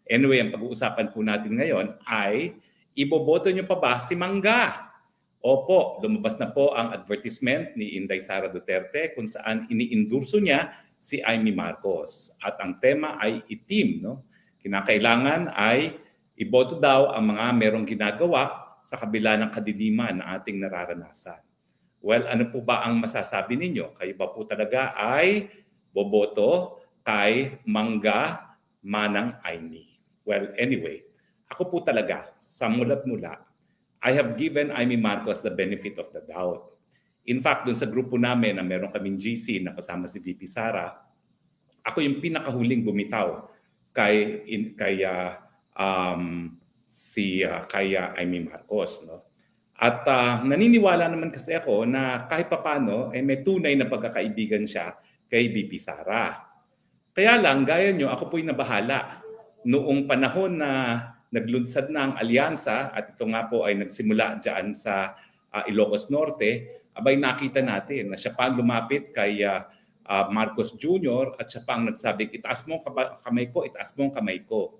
Anyway, ang pag-uusapan po natin ngayon ay iboboto nyo pa ba si Mangga? Opo, lumabas na po ang advertisement ni Inday Sara Duterte kung saan iniindurso niya si Amy Marcos. At ang tema ay itim. No? Kinakailangan ay iboto daw ang mga merong ginagawa sa kabila ng kadiliman na ating nararanasan. Well, ano po ba ang masasabi ninyo? Kayo ba po talaga ay boboto kay Mangga Manang Amy? Well, anyway, ako po talaga, sa mula't mula, I have given Amy Marcos the benefit of the doubt. In fact, dun sa grupo namin na meron kaming GC na kasama si VP Sara, ako yung pinakahuling bumitaw kay Amy Marcos. No? At naniniwala naman kasi ako na kahit papano, may tunay na pagkakaibigan siya kay VP Sara. Kaya lang, gaya nyo, ako po'y nabahala. Noong panahon na naglunsad na ang alyansa at ito nga po ay nagsimula dyan sa Ilocos Norte, abay nakita natin na siya pa lumapit kay Marcos Jr. at siya pang nagsabing, itaas mo kamay ko, itaas mo kamay ko.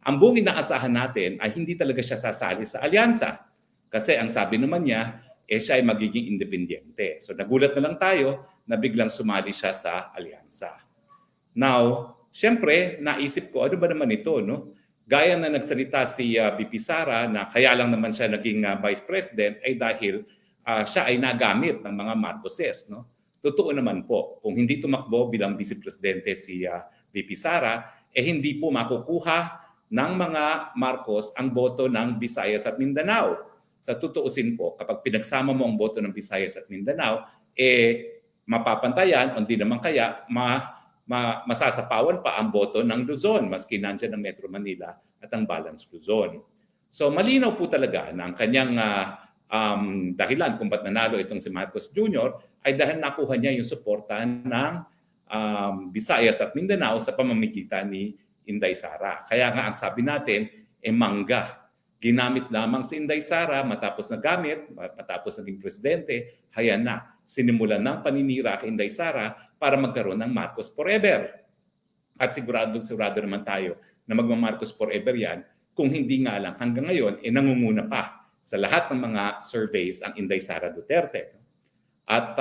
Ang buong inaasahan natin ay hindi talaga siya sasali sa alyansa. Kasi ang sabi naman niya, siya ay magiging independyente. So nagulat na lang tayo na biglang sumali siya sa alyansa. Now, siyempre, naisip ko, ano ba naman ito, no? Gaya na nagsalita si VP Sara na kaya lang naman siya naging Vice President ay dahil siya ay nagamit ng mga Marcoses. No? Totoo naman po, kung hindi tumakbo bilang Vice Presidente si VP Sara, hindi po makukuha ng mga Marcos ang boto ng Visayas at Mindanao. Sa tutuusin po, kapag pinagsama mo ang boto ng Visayas at Mindanao, mapapantayan o hindi naman kaya masasapawan pa ang boto ng Luzon, maski nandiyan ang Metro Manila at ang Balance Luzon. So malinaw po talaga na ang kanyang dahilan kung ba't nanalo itong si Marcos Jr. ay dahil nakuha niya yung suporta ng Visayas at Mindanao sa pamamagitan ni Inday Sara. Kaya nga ang sabi natin, Mangga. Ginamit lamang si Inday Sara matapos naging presidente, hayan na, sinimulan ng paninira kay Inday Sara para magkaroon ng Marcos Forever. At sigurado naman tayo na magma-Marcos Forever yan kung hindi nga lang hanggang ngayon nangunguna pa sa lahat ng mga surveys ang Inday Sara Duterte. At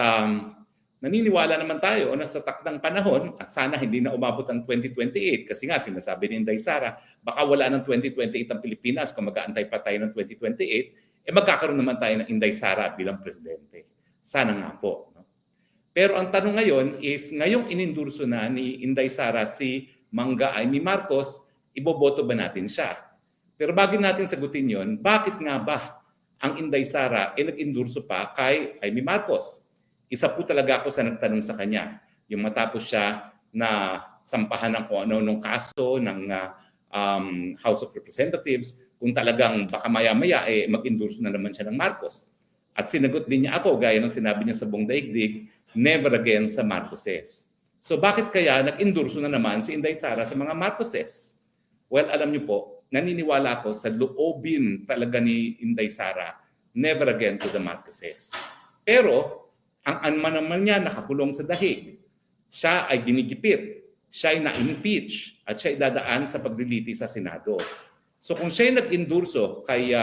naniniwala naman tayo na sa takdang panahon at sana hindi na umabot ang 2028 kasi nga sinasabi ni Inday Sara baka wala ng 2028 ang Pilipinas kung mag-aantay pa tayo ng 2028 magkakaroon naman tayo ng Inday Sara bilang presidente. Sana nga po. No? Pero ang tanong ngayon is ngayong inendurso na ni Inday Sara si Mangga Amy Marcos, iboboto ba natin siya? Pero bago natin sagutin yon, bakit nga ba ang Inday Sara nag-endurso pa kay Amy Marcos? Isa po talaga ako sa nagtanong sa kanya. Yung matapos siya na sampahan ng kung ano-anong kaso ng House of Representatives, kung talagang baka maya-maya mag-endorse na naman siya ng Marcos. At sinagot din niya ako, gaya ng sinabi niya sa buong daigdig, never again sa Marcoses. So bakit kaya nag-endorse na naman si Inday Sara sa mga Marcoses? Well, alam niyo po, naniniwala ako sa loobin talaga ni Inday Sara, never again to the Marcoses. Pero ang naman niya nakakulong sa dahig. Siya ay ginigipit, siya ay na-impeach, at siya ay dadaan sa pagliliti sa Senado. So kung siya ay nag-endurso kay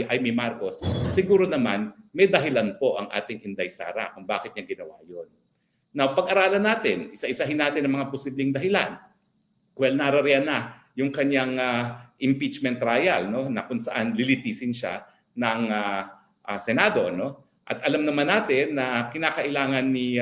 Amy Marcos, siguro naman may dahilan po ang ating Inday Sara kung bakit niya ginawa yun. Now, pag-aralan natin, isa-isahin natin ang mga posibleng dahilan. Well, narariyan na yung kanyang impeachment trial, no, na kung saan lilitisin siya ng Senado, no? At alam naman natin na kinakailangan ni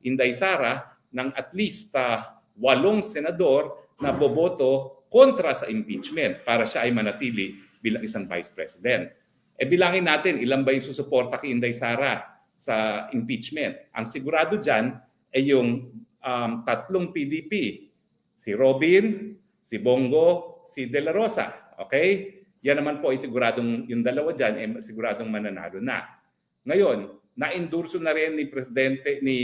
Inday Sara ng at least 8 senador na boboto kontra sa impeachment para siya ay manatili bilang isang vice president. Bilangin natin ilan ba yung susuporta kay Inday Sara sa impeachment. Ang sigurado dyan ay yung 3 PDP. Si Robin, si Bongo, si De La Rosa. Okay? Yan naman po ay siguradong yung dalawa dyan ay siguradong mananalo na. Ngayon, na-endorso na rin ni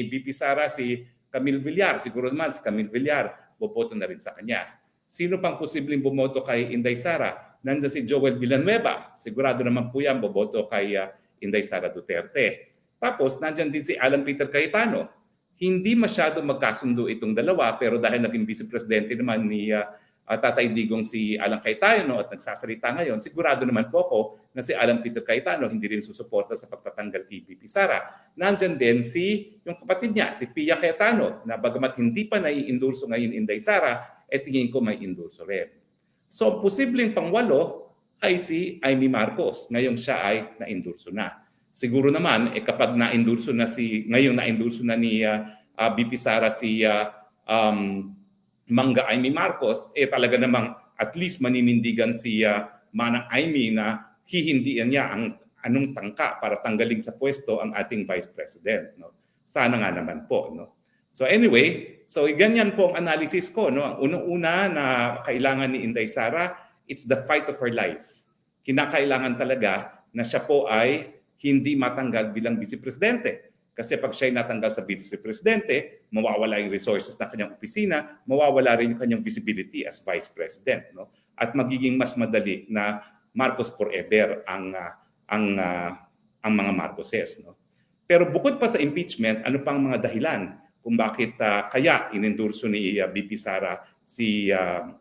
VP Sara si Camille Villar. Siguro naman si Camille Villar, boboto na rin sa kanya. Sino pang posibleng bumoto kay Inday Sara? Nandiyan si Joel Villanueva. Sigurado naman po yan, boboto kay Inday Sara Duterte. Tapos, nandiyan din si Alan Peter Cayetano. Hindi masyado magkasundo itong dalawa, pero dahil naging vice presidente naman ni Tatay Digong si Alan Cayetano at nagsasalita ngayon, sigurado naman po ako na si Alan Peter Cayetano hindi rin susuporta sa pagtatanggal kay VP Sara. Nandyan din yung kapatid niya, si Pia Cayetano, na bagamat hindi pa nai-endorso ngayon Inday Sara, tingin ko may endorso rin. So, posibleng pangwalo ay si Amy Marcos. Ngayon siya ay na-endorso na. Siguro naman, kapag na-endorso na ngayong na-endorso na ni VP Sara si Mangga Amy Marcos, talaga namang at least maninindigan si Manang Amy na hihindihan niya ang anong tangka para tanggalin sa pwesto ang ating Vice President. No? Sana nga naman po. No? So anyway, ganyan po ang analysis ko. No? Ang unang-una na kailangan ni Inday Sara, it's the fight of her life. Kinakailangan talaga na siya po ay hindi matanggal bilang Vice Presidente. Kasi pag siya'y natanggal sa Vice Presidente, mawawala yung resources ng kanyang opisina, mawawala rin yung kanyang visibility as Vice President. No? At magiging mas madali na Marcos forever ang mga Marcoses. No? Pero bukod pa sa impeachment, ano pang mga dahilan kung bakit kaya inendorso ni VP Sara si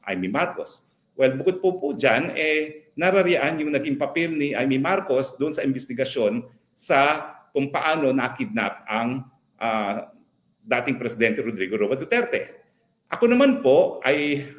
Amy Marcos? Well, bukod po dyan, narariyan yung naging papel ni Amy Marcos doon sa investigasyon sa kung paano nakidnap ang dating Presidente Rodrigo Roa Duterte. Ako naman po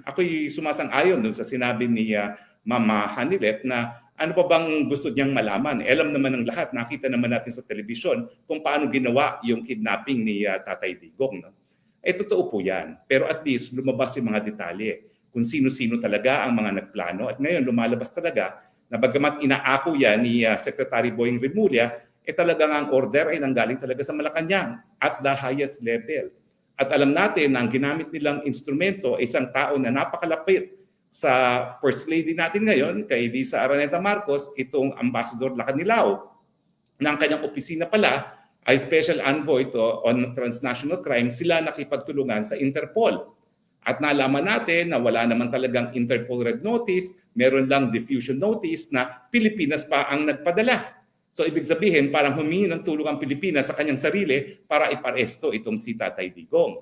ako'y sumasang-ayon doon sa sinabi ni Mama Hanilet na ano pa bang gusto niyang malaman. Alam naman ng lahat, nakita naman natin sa telebisyon kung paano ginawa yung kidnapping ni Tatay Digong. No? Totoo po yan. Pero at least lumabas yung mga detalye kung sino-sino talaga ang mga nagplano. At ngayon lumalabas talaga na bagamat inaako yan ni Secretary Boying Remulla, talagang ang order ay nanggaling talaga sa Malacanang at the highest level. At alam natin na ang ginamit nilang instrumento ay isang tao na napakalapit sa First Lady natin ngayon, kay Lisa Araneta Marcos, itong Ambassador Lacanilao, na ang kanyang opisina pala ay Special Envoy on Transnational Crime, sila nakipagtulungan sa Interpol. At nalaman natin na wala naman talagang Interpol Red Notice, meron lang diffusion notice na Pilipinas pa ang nagpadala. So ibig sabihin, parang humingi ng tulong ang Pilipinas sa kanyang sarili para iparesto itong si Tatay Digong.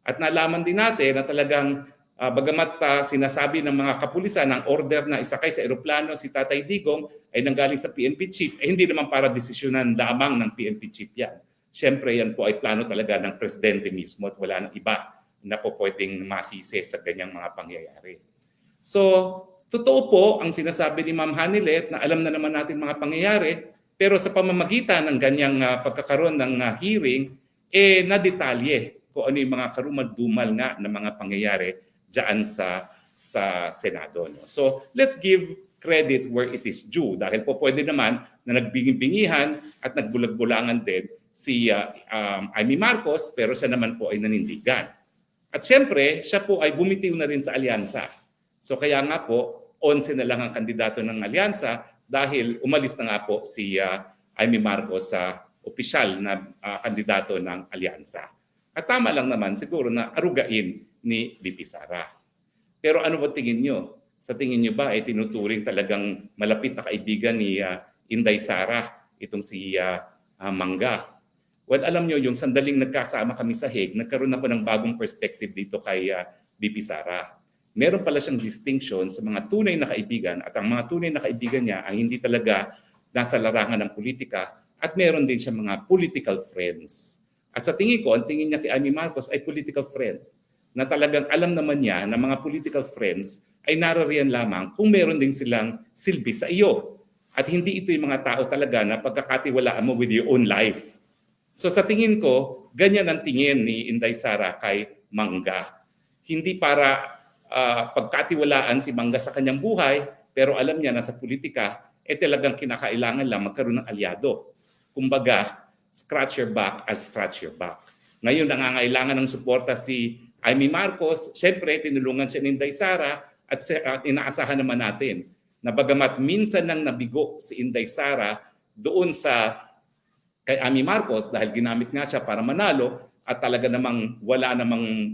At nalaman din natin na talagang bagamat sinasabi ng mga kapulisan ang order na isakay sa eroplano si Tatay Digong ay nanggaling sa PNP chief, hindi naman para desisyonan lamang ng PNP chief yan. Siyempre yan po ay plano talaga ng presidente mismo at wala nang iba na po pwedeng masisi sa ganyang mga pangyayari. So, totoo po ang sinasabi ni Ma'am Hanilet na alam na naman natin mga pangyayari, pero sa pamamagitan ng ganyang pagkakaroon ng hearing, nadetalye kung ano yung mga karumal-dumal nga na mga pangyayari dyan sa Senado. No? So let's give credit where it is due. Dahil po pwede naman na nagbingi-bingihan at nagbulag-bulangan din si Amy Marcos, pero siya naman po ay nanindigan. At siyempre, siya po ay bumitiw na rin sa alyansa. So kaya nga po, 11 na lang ang kandidato ng alyansa, dahil umalis na nga po si Amy Marcos sa opisyal na kandidato ng alyansa. At tama lang naman siguro na arugain ni VP Sara. Pero ano ba tingin nyo? Sa tingin nyo ba ay tinuturing talagang malapit na kaibigan ni Inday Sara itong si Mangga? Well, alam nyo, yung sandaling nagkasama kami sa Hague, nagkaroon ako ng bagong perspective dito kay VP Sara. Meron pala siyang distinction sa mga tunay na kaibigan at ang mga tunay na kaibigan niya ang hindi talaga nasa larangan ng politika at meron din siya mga political friends. At sa tingin ko, ang tingin niya kay Amy Marcos ay political friend na talagang alam naman niya na mga political friends ay narariyan lamang kung meron din silang silbi sa iyo. At hindi ito yung mga tao talaga na pagkakatiwalaan mo with your own life. So sa tingin ko, ganyan ang tingin ni Inday Sara kay Mangga. Hindi para pagkatiwalaan si Mangga sa kanyang buhay, pero alam niya na sa politika, talagang kinakailangan lang magkaroon ng alyado. Kumbaga, scratch your back at scratch your back. Ngayon, nangangailangan ng suporta si Amy Marcos. Siyempre, tinulungan siya ni Inday Sara at inaasahan naman natin na bagamat minsan nang nabigo si Inday Sara doon kay Amy Marcos dahil ginamit nga siya para manalo, at talaga namang wala namang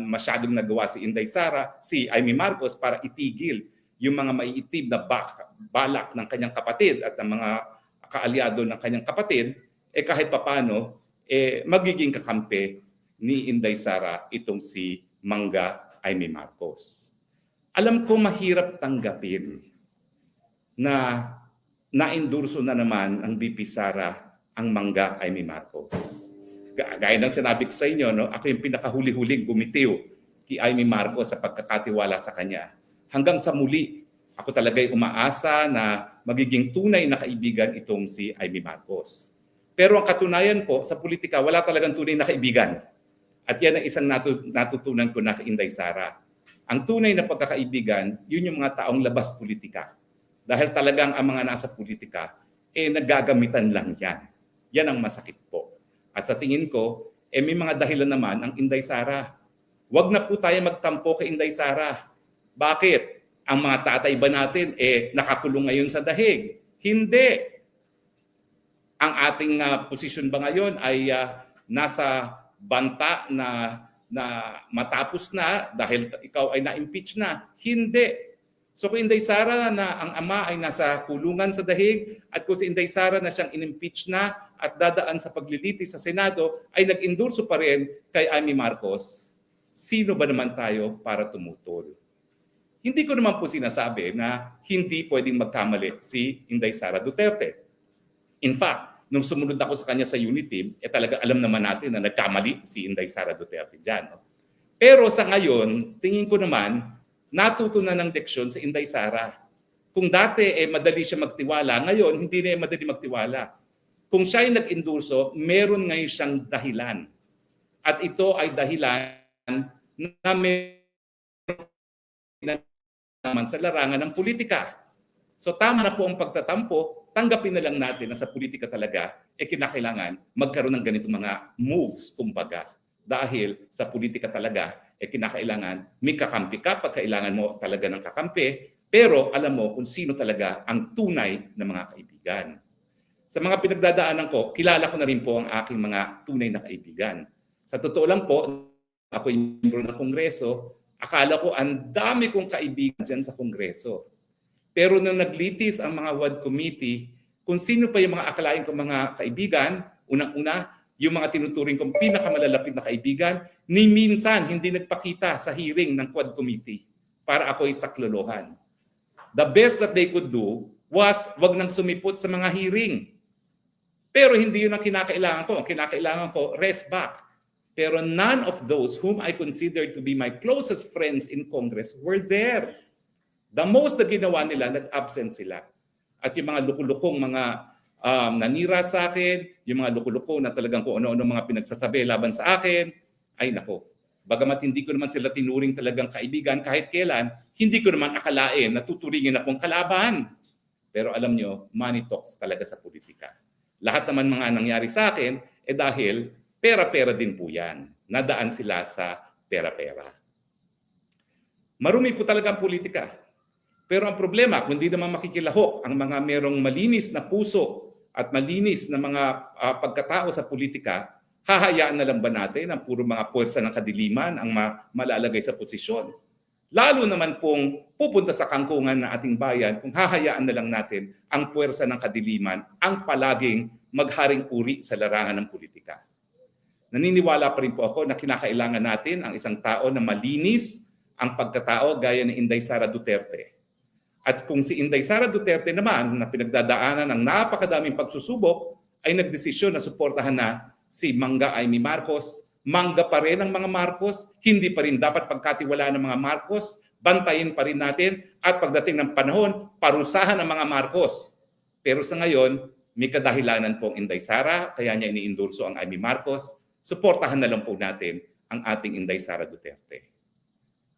masyadong nagawa si Inday Sara, si Amy Marcos para itigil yung mga maiitim na balak ng kanyang kapatid at ng mga kaalyado ng kanyang kapatid, kahit papano, magiging kakampi ni Inday Sara itong si Mangga Amy Marcos. Alam ko mahirap tanggapin na na-endorso na naman ang VP Sara ang Mangga Amy Marcos. Gaya ng sinabi ko sa inyo, no, ako yung pinakahuli-huling bumitiw kay Amy Marcos sa pagkakatiwala sa kanya. Hanggang sa muli, ako talaga'y umaasa na magiging tunay na kaibigan itong si Amy Marcos. Pero ang katunayan po, sa politika, wala talagang tunay na kaibigan. At yan ang isang natutunan ko na kay Inday Sara. Ang tunay na pagkakaibigan, yun yung mga taong labas politika. Dahil talagang ang mga nasa politika, naggagamitan lang yan. Yan ang masakit po. At sa tingin ko, may mga dahilan naman ang Inday Sara. Huwag na po tayo magtampo kay Inday Sara. Bakit? Ang mga tatay ba natin, nakakulong ngayon sa dahig? Hindi. Ang ating posisyon ba ngayon ay nasa banta na matapos na dahil ikaw ay na-impeach na? Hindi. So kung Inday Sara na ang ama ay nasa kulungan sa dahig at kung si Inday Sara na siyang in-impeach na at dadaan sa paglilitis sa Senado ay nag-endorso pa rin kay Amy Marcos, sino ba naman tayo para tumutol? Hindi ko naman po sinasabi na hindi pwedeng magkamali si Inday Sara Duterte. In fact, nung sumunod ako sa kanya sa unit team, talaga alam naman natin na nagkamali si Inday Sara Duterte dyan. No? Pero sa ngayon, tingin ko naman, natuto na ng leksyon si Inday Sara. Kung dati madali siya magtiwala, ngayon hindi na madali magtiwala. Kung siya ay nag-endorso, meron ngayon siyang dahilan. At ito ay dahilan na naman sa larangan ng politika. So tama na po ang pagtatampo, tanggapin na lang natin na sa politika talaga kinakailangan magkaroon ng ganitong mga moves, kumbaga. Dahil sa politika talaga, kinakailangan may kakampi ka pag kailangan mo talaga ng kakampi, pero alam mo kung sino talaga ang tunay na mga kaibigan. Sa mga pinagdadaanan ko, kilala ko na rin po ang aking mga tunay na kaibigan. Sa totoo lang po, ako yung membro ng Kongreso, akala ko ang dami kong kaibigan dyan sa Kongreso. Pero nung naglitis ang mga WAD committee, kung sino pa yung mga akalain kong mga kaibigan, unang-una, yung mga tinuturing kong pinakamalalapit na kaibigan, ni minsan hindi nagpakita sa hearing ng Quad Committee para ako'y saklolohan. The best that they could do was wag nang sumipot sa mga hearing. Pero hindi yun ang kinakailangan ko. Ang kinakailangan ko, rest back. Pero none of those whom I consider to be my closest friends in Congress were there. The most na ginawa nila, nag-absent sila. At yung mga lukulukong mga nanira sa akin, yung mga lukulukong na talagang kung ano-ano mga pinagsasabi laban sa akin, ay nako. Bagamat hindi ko naman sila tinuring talagang kaibigan kahit kailan, hindi ko naman akalain na tuturingin akong kalaban. Pero alam nyo, money talks talaga sa politika. Lahat naman mga nangyari sa akin, dahil pera-pera din po yan. Nadaan sila sa pera-pera. Marumi po talaga ang politika. Pero ang problema, kung hindi naman makikilahok ang mga merong malinis na puso at malinis na mga pagkatao sa politika, hahayaan na lang ba natin ang puro mga puwersa ng kadiliman ang malalagay sa posisyon? Lalo naman pong pupunta sa kangkungan ng ating bayan kung hahayaan na lang natin ang puwersa ng kadiliman ang palaging magharing uri sa larangan ng politika. Naniniwala pa rin po ako na kinakailangan natin ang isang tao na malinis ang pagkatao gaya ni Inday Sara Duterte. At kung si Inday Sara Duterte naman na pinagdadaanan ng napakadaming pagsusubok ay nagdesisyon na suportahan na si Mangga Amy Marcos, Mangga pa rin ang mga Marcos, hindi pa rin dapat pagkatiwalaan ng mga Marcos, bantayin pa rin natin at pagdating ng panahon, parusahan ang mga Marcos. Pero sa ngayon, may kadahilanan po ang Inday Sara, kaya niya iniendorso ang Amy Marcos, suportahan na lang po natin ang ating Inday Sara Duterte.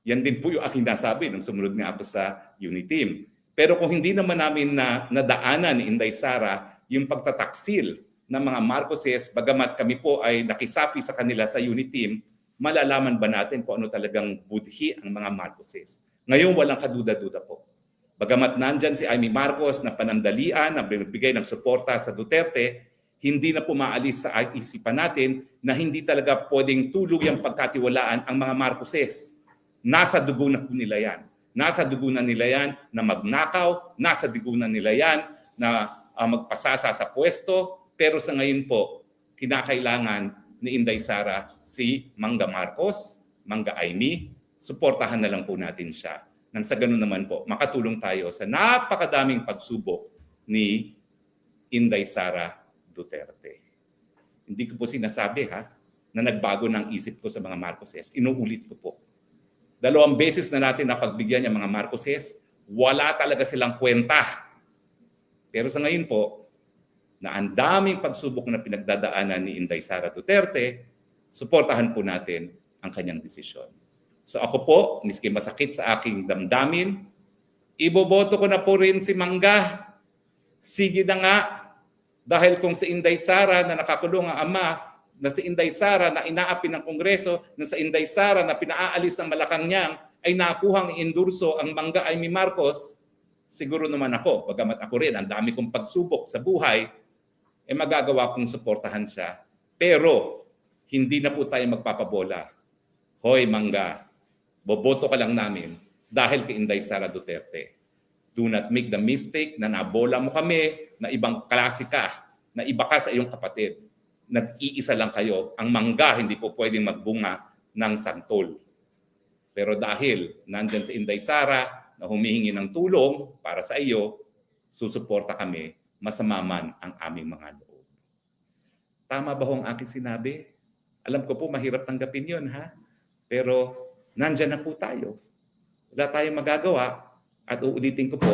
Yan din po yung aking nasabi nung sumunod nga ako sa unit team. Pero kung hindi naman namin nadaanan ni Inday Sara yung pagtataksil ng mga Marcoses, bagamat kami po ay nakisapi sa kanila sa unit team, malalaman ba natin kung ano talagang budhi ang mga Marcoses? Ngayon walang kaduda-duda po. Bagamat nandyan si Amy Marcos na panandalian, na binibigay ng suporta sa Duterte, hindi na pumaalis sa isipan natin na hindi talaga pwedeng tuluyang pagkatiwalaan ang mga Marcoses. Nasa dugo na po nila yan. Nasa dugo na nila yan na magnakaw, nasa dugo na nila yan na magpasasa sa pwesto. Pero sa ngayon po, kinakailangan ni Inday Sara si Mangga Marcos, Mangga Amy, suportahan na lang po natin siya. nang sa ganun naman po, makatulong tayo sa napakadaming pagsubok ni Inday Sara Duterte. Hindi ko po sinasabi na nagbago ng isip ko sa mga Marcoses. Inuulit ko po. 2 beses na natin napagbigyan yung mga Marcoses, wala talaga silang kwenta. Pero sa ngayon po, na ang daming pagsubok na pinagdadaanan ni Inday Sara Duterte, suportahan po natin ang kanyang desisyon. So ako po, miski masakit sa aking damdamin, iboboto ko na po rin si Mangga. Sige na nga, dahil kung si Inday Sara na nakakulong ang ama, na si Inday Sara na inaapi ng Kongreso, na si Inday Sara na pinaalis ng Malacanang ay nakuhang endurso ang Mangga Amy Marcos, siguro naman ako, bagamat ako rin, ang dami kong pagsubok sa buhay, magagawa kong suportahan siya. Pero hindi na po tayo magpapabola. Hoy Mangga, boboto ka lang namin dahil kay Inday Sara Duterte. Do not make the mistake na nabola mo kami, na ibang klase ka, na iba ka sa iyong kapatid. Nag-iisa lang kayo. Ang Mangga hindi po pwedeng magbunga ng santol. Pero dahil nandyan si Inday Sara na humihingi ng tulong para sa iyo, susuporta kami, masama man ang aming mga loob. Tama ba ho ang aking sinabi? Alam ko po mahirap tanggapin yun, pero nandyan na po tayo. Wala tayong magagawa. At uulitin ko po,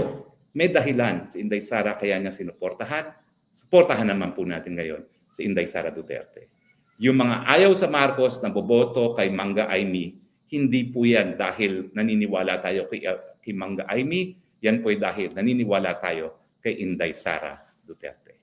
may dahilan si Inday Sara kaya niya sinuportahan. Suportahan naman po natin ngayon si Inday Sara Duterte. Yung mga ayaw sa Marcos na boboto kay Mangga Amy, hindi po yan dahil naniniwala tayo kay Mangga Amy, yan po ay dahil naniniwala tayo kay Inday Sara Duterte.